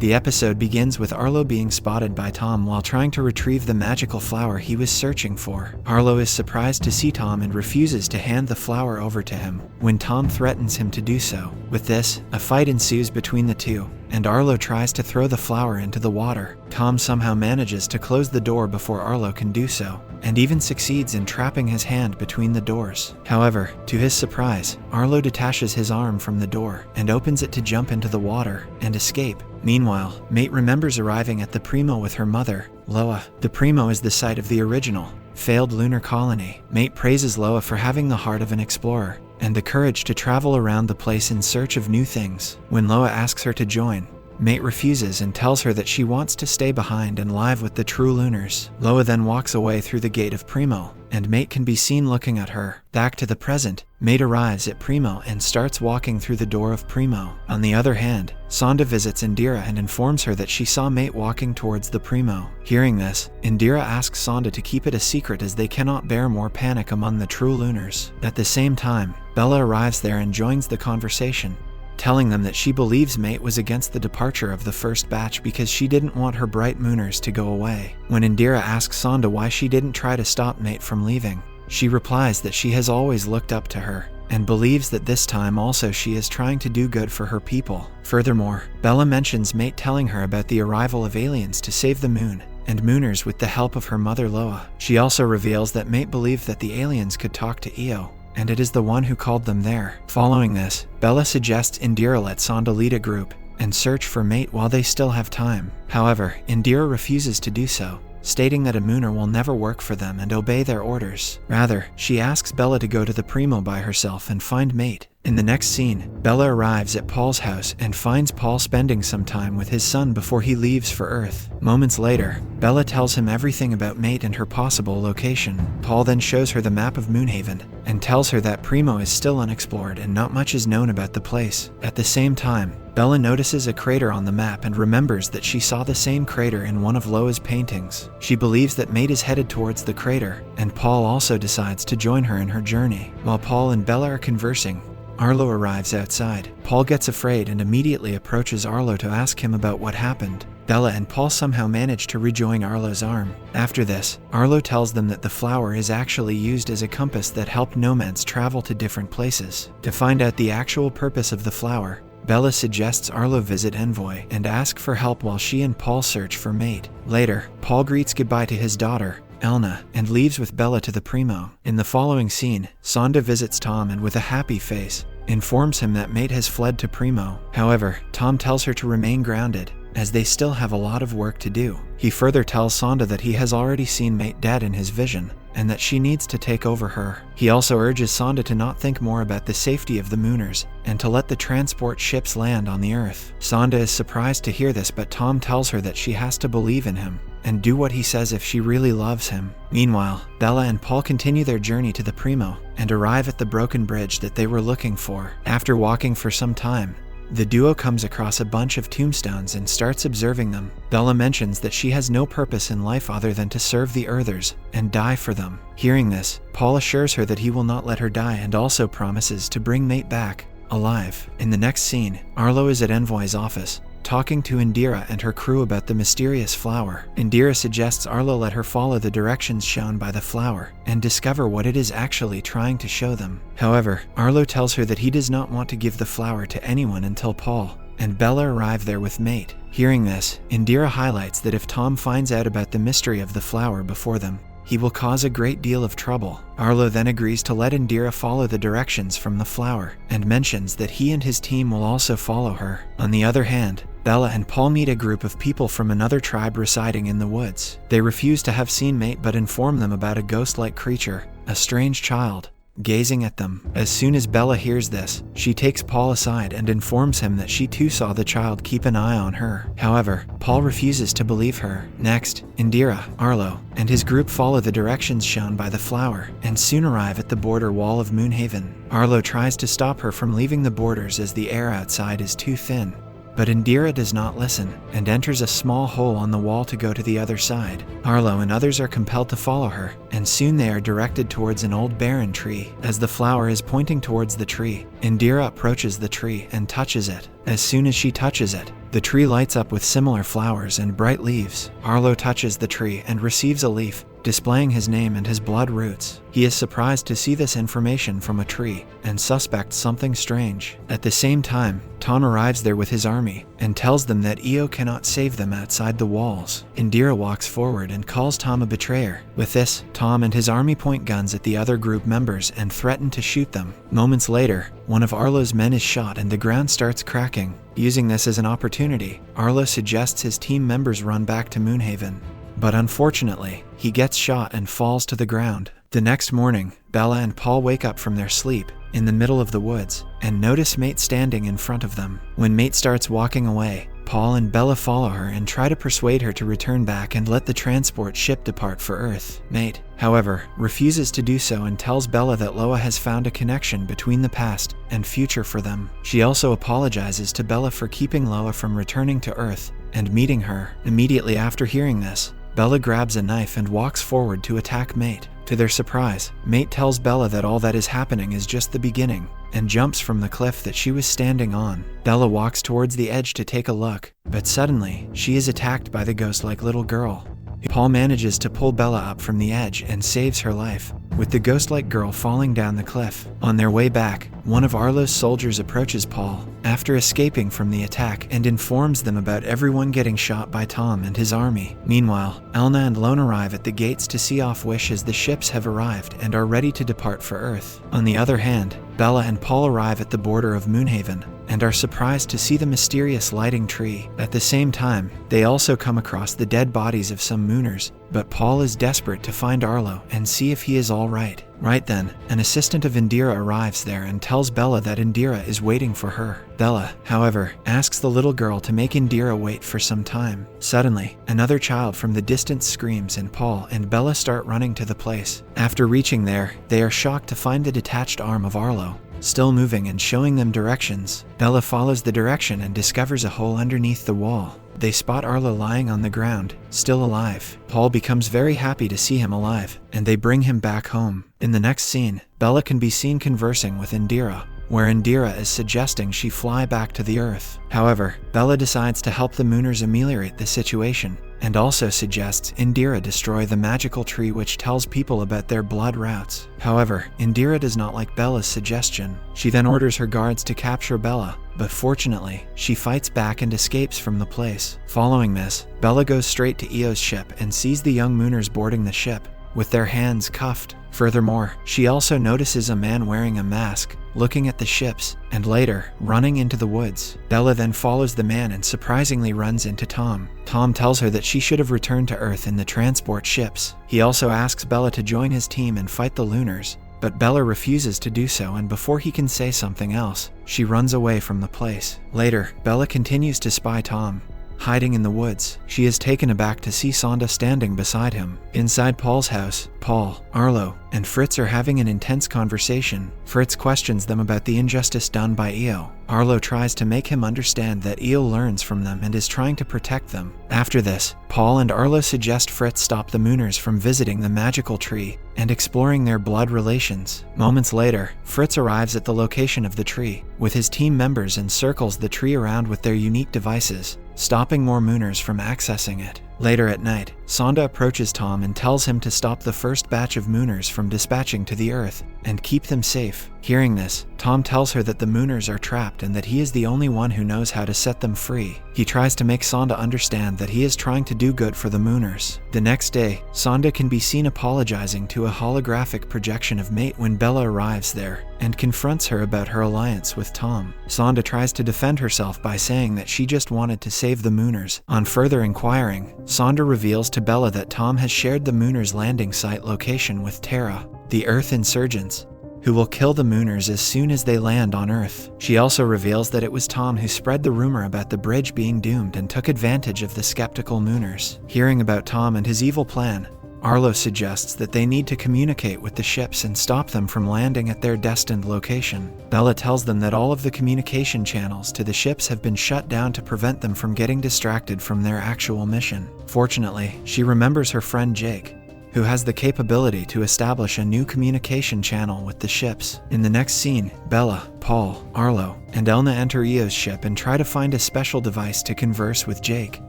The episode begins with Arlo being spotted by Tom while trying to retrieve the magical flower he was searching for. Arlo is surprised to see Tom and refuses to hand the flower over to him when Tom threatens him to do so. With this, a fight ensues between the two, and Arlo tries to throw the flower into the water. Tom somehow manages to close the door before Arlo can do so, and even succeeds in trapping his hand between the doors. However, to his surprise, Arlo detaches his arm from the door and opens it to jump into the water and escape. Meanwhile, Mate remembers arriving at the Primo with her mother, Loa. The Primo is the site of the original, failed lunar colony. Mate praises Loa for having the heart of an explorer and the courage to travel around the place in search of new things. When Loa asks her to join, Mate refuses and tells her that she wants to stay behind and live with the true lunars. Loa then walks away through the gate of Primo, and Mate can be seen looking at her. Back to the present, Mate arrives at Primo and starts walking through the door of Primo. On the other hand, Sonda visits Indira and informs her that she saw Mate walking towards the Primo. Hearing this, Indira asks Sonda to keep it a secret as they cannot bear more panic among the true lunars. At the same time, Bella arrives there and joins the conversation, telling them that she believes Mate was against the departure of the first batch because she didn't want her bright mooners to go away. When Indira asks Sonda why she didn't try to stop Mate from leaving, she replies that she has always looked up to her and believes that this time also she is trying to do good for her people. Furthermore, Bella mentions Mate telling her about the arrival of aliens to save the moon and mooners with the help of her mother Loa. She also reveals that Mate believed that the aliens could talk to Io, and it is the one who called them there. Following this, Bella suggests Indira let Sonda lead a group and search for Mate while they still have time. However, Indira refuses to do so, stating that a mooner will never work for them and obey their orders. Rather, she asks Bella to go to the Primo by herself and find Mate. In the next scene, Bella arrives at Paul's house and finds Paul spending some time with his son before he leaves for Earth. Moments later, Bella tells him everything about Mate and her possible location. Paul then shows her the map of Moonhaven and tells her that Primo is still unexplored and not much is known about the place. At the same time, Bella notices a crater on the map and remembers that she saw the same crater in one of Loa's paintings. She believes that Mate is headed towards the crater, and Paul also decides to join her in her journey. While Paul and Bella are conversing, Arlo arrives outside. Paul gets afraid and immediately approaches Arlo to ask him about what happened. Bella and Paul somehow manage to rejoin Arlo's arm. After this, Arlo tells them that the flower is actually used as a compass that helped nomads travel to different places. To find out the actual purpose of the flower, Bella suggests Arlo visit Envoy and ask for help while she and Paul search for Mate. Later, Paul greets goodbye to his daughter, Elna, and leaves with Bella to the Primo. In the following scene, Sonda visits Tom and with a happy face, informs him that Mate has fled to Primo. However, Tom tells her to remain grounded, as they still have a lot of work to do. He further tells Sonda that he has already seen Mate dead in his vision, and that she needs to take over her. He also urges Sonda to not think more about the safety of the mooners, and to let the transport ships land on the Earth. Sonda is surprised to hear this, but Tom tells her that she has to believe in him and do what he says if she really loves him. Meanwhile, Bella and Paul continue their journey to the Primo and arrive at the broken bridge that they were looking for. After walking for some time, the duo comes across a bunch of tombstones and starts observing them. Bella mentions that she has no purpose in life other than to serve the Earthers and die for them. Hearing this, Paul assures her that he will not let her die and also promises to bring Mate back, alive. In the next scene, Arlo is at Envoy's office, talking to Indira and her crew about the mysterious flower. Indira suggests Arlo let her follow the directions shown by the flower and discover what it is actually trying to show them. However, Arlo tells her that he does not want to give the flower to anyone until Paul and Bella arrive there with Mate. Hearing this, Indira highlights that if Tom finds out about the mystery of the flower before them, he will cause a great deal of trouble. Arlo then agrees to let Indira follow the directions from the flower and mentions that he and his team will also follow her. On the other hand, Bella and Paul meet a group of people from another tribe residing in the woods. They refuse to have seen Mate but inform them about a ghost-like creature, a strange child, gazing at them. As soon as Bella hears this, she takes Paul aside and informs him that she too saw the child keep an eye on her. However, Paul refuses to believe her. Next, Indira, Arlo, and his group follow the directions shown by the flower and soon arrive at the border wall of Moonhaven. Arlo tries to stop her from leaving the borders as the air outside is too thin, but Indira does not listen and enters a small hole on the wall to go to the other side. Arlo and others are compelled to follow her, and soon they are directed towards an old barren tree. As the flower is pointing towards the tree, Indira approaches the tree and touches it. As soon as she touches it, the tree lights up with similar flowers and bright leaves. Arlo touches the tree and receives a leaf, displaying his name and his blood roots. He is surprised to see this information from a tree and suspects something strange. At the same time, Tom arrives there with his army and tells them that Io cannot save them outside the walls. Indira walks forward and calls Tom a betrayer. With this, Tom and his army point guns at the other group members and threaten to shoot them. Moments later, one of Arlo's men is shot and the ground starts cracking. Using this as an opportunity, Arlo suggests his team members run back to Moonhaven. But unfortunately, he gets shot and falls to the ground. The next morning, Bella and Paul wake up from their sleep in the middle of the woods and notice Mate standing in front of them. When Mate starts walking away, Paul and Bella follow her and try to persuade her to return back and let the transport ship depart for Earth. Mate, however, refuses to do so and tells Bella that Loa has found a connection between the past and future for them. She also apologizes to Bella for keeping Loa from returning to Earth and meeting her. Immediately after hearing this, Bella grabs a knife and walks forward to attack Mate. To their surprise, Mate tells Bella that all that is happening is just the beginning and jumps from the cliff that she was standing on. Bella walks towards the edge to take a look, but suddenly, she is attacked by the ghost-like little girl. Paul manages to pull Bella up from the edge and saves her life, with the ghost-like girl falling down the cliff. On their way back, one of Arlo's soldiers approaches Paul after escaping from the attack and informs them about everyone getting shot by Tom and his army. Meanwhile, Elna and Lone arrive at the gates to see off Wish as the ships have arrived and are ready to depart for Earth. On the other hand, Bella and Paul arrive at the border of Moonhaven and are surprised to see the mysterious lighting tree. At the same time, they also come across the dead bodies of some Mooners, but Paul is desperate to find Arlo and see if he is all right. Right then, an assistant of Indira arrives there and tells Bella that Indira is waiting for her. Bella, however, asks the little girl to make Indira wait for some time. Suddenly, another child from the distance screams and Paul and Bella start running to the place. After reaching there, they are shocked to find the detached arm of Arlo still moving and showing them directions. Bella follows the direction and discovers a hole underneath the wall. They spot Arlo lying on the ground, still alive. Paul becomes very happy to see him alive, and they bring him back home. In the next scene, Bella can be seen conversing with Indira, where Indira is suggesting she fly back to the Earth. However, Bella decides to help the Mooners ameliorate the situation, and also suggests Indira destroy the magical tree which tells people about their blood routes. However, Indira does not like Bella's suggestion. She then orders her guards to capture Bella, but fortunately, she fights back and escapes from the place. Following this, Bella goes straight to Io's ship and sees the young Mooners boarding the ship, with their hands cuffed. Furthermore, she also notices a man wearing a mask, looking at the ships, and later, running into the woods. Bella then follows the man and surprisingly runs into Tom. Tom tells her that she should have returned to Earth in the transport ships. He also asks Bella to join his team and fight the Lunars, but Bella refuses to do so, and before he can say something else, she runs away from the place. Later, Bella continues to spy Tom, hiding in the woods. She is taken aback to see Sonda standing beside him. Inside Paul's house, Paul, Arlo, and Fritz are having an intense conversation. Fritz questions them about the injustice done by Io. Arlo tries to make him understand that Io learns from them and is trying to protect them. After this, Paul and Arlo suggest Fritz stop the Mooners from visiting the magical tree and exploring their blood relations. Moments later, Fritz arrives at the location of the tree with his team members and circles the tree around with their unique devices, stopping more Mooners from accessing it. Later at night, Sonda approaches Tom and tells him to stop the first batch of Mooners from dispatching to the Earth and keep them safe. Hearing this, Tom tells her that the Mooners are trapped and that he is the only one who knows how to set them free. He tries to make Sonda understand that he is trying to do good for the Mooners. The next day, Sonda can be seen apologizing to a holographic projection of Mate when Bella arrives there and confronts her about her alliance with Tom. Sonda tries to defend herself by saying that she just wanted to save the Mooners. On further inquiring, Sonda reveals to Bella that Tom has shared the Mooners' landing site location with Terra, the Earth insurgents, who will kill the Mooners as soon as they land on Earth. She also reveals that it was Tom who spread the rumor about the bridge being doomed and took advantage of the skeptical Mooners. Hearing about Tom and his evil plan, Arlo suggests that they need to communicate with the ships and stop them from landing at their destined location. Bella tells them that all of the communication channels to the ships have been shut down to prevent them from getting distracted from their actual mission. Fortunately, she remembers her friend Jake, who has the capability to establish a new communication channel with the ships. In the next scene, Bella, Paul, Arlo, and Elna enter Eo's ship and try to find a special device to converse with Jake.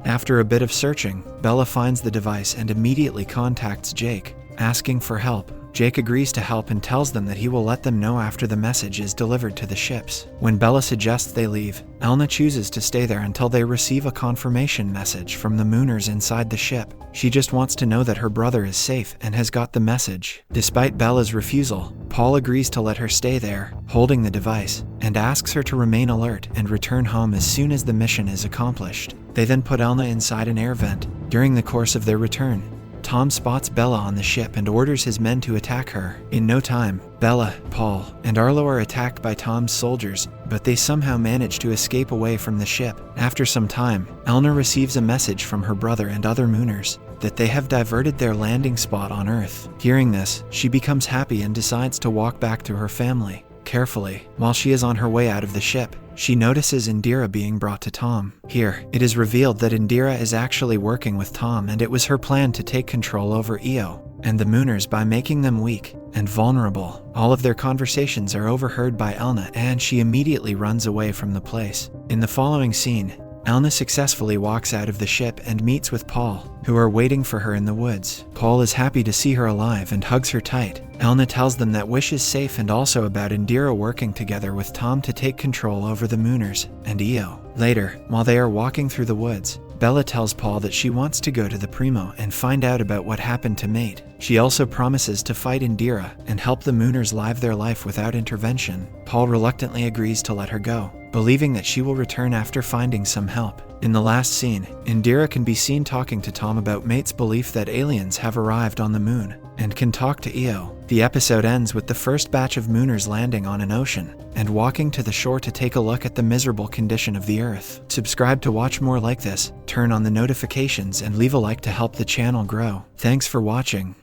After a bit of searching, Bella finds the device and immediately contacts Jake, asking for help. Jake agrees to help and tells them that he will let them know after the message is delivered to the ships. When Bella suggests they leave, Elna chooses to stay there until they receive a confirmation message from the Mooners inside the ship. She just wants to know that her brother is safe and has got the message. Despite Bella's refusal, Paul agrees to let her stay there, holding the device, and asks her to remain alert and return home as soon as the mission is accomplished. They then put Elna inside an air vent. During the course of their return, Tom spots Bella on the ship and orders his men to attack her. In no time, Bella, Paul, and Arlo are attacked by Tom's soldiers, but they somehow manage to escape away from the ship. After some time, Elna receives a message from her brother and other Mooners that they have diverted their landing spot on Earth. Hearing this, she becomes happy and decides to walk back to her family. Carefully, while she is on her way out of the ship, she notices Indira being brought to Tom. Here, it is revealed that Indira is actually working with Tom, and it was her plan to take control over Eo and the Mooners by making them weak and vulnerable. All of their conversations are overheard by Elna, and she immediately runs away from the place. In the following scene, Elna successfully walks out of the ship and meets with Paul, who are waiting for her in the woods. Paul is happy to see her alive and hugs her tight. Elna tells them that Wish is safe and also about Indira working together with Tom to take control over the Mooners and Eo. Later, while they are walking through the woods, Bella tells Paul that she wants to go to the Primo and find out about what happened to Mate. She also promises to fight Indira and help the Mooners live their life without intervention. Paul reluctantly agrees to let her go, believing that she will return after finding some help. In the last scene, Indira can be seen talking to Tom about Mate's belief that aliens have arrived on the moon and can talk to Eo. The episode ends with the first batch of Mooners landing on an ocean and walking to the shore to take a look at the miserable condition of the Earth. Subscribe to watch more like this, turn on the notifications, and leave a like to help the channel grow. Thanks for watching.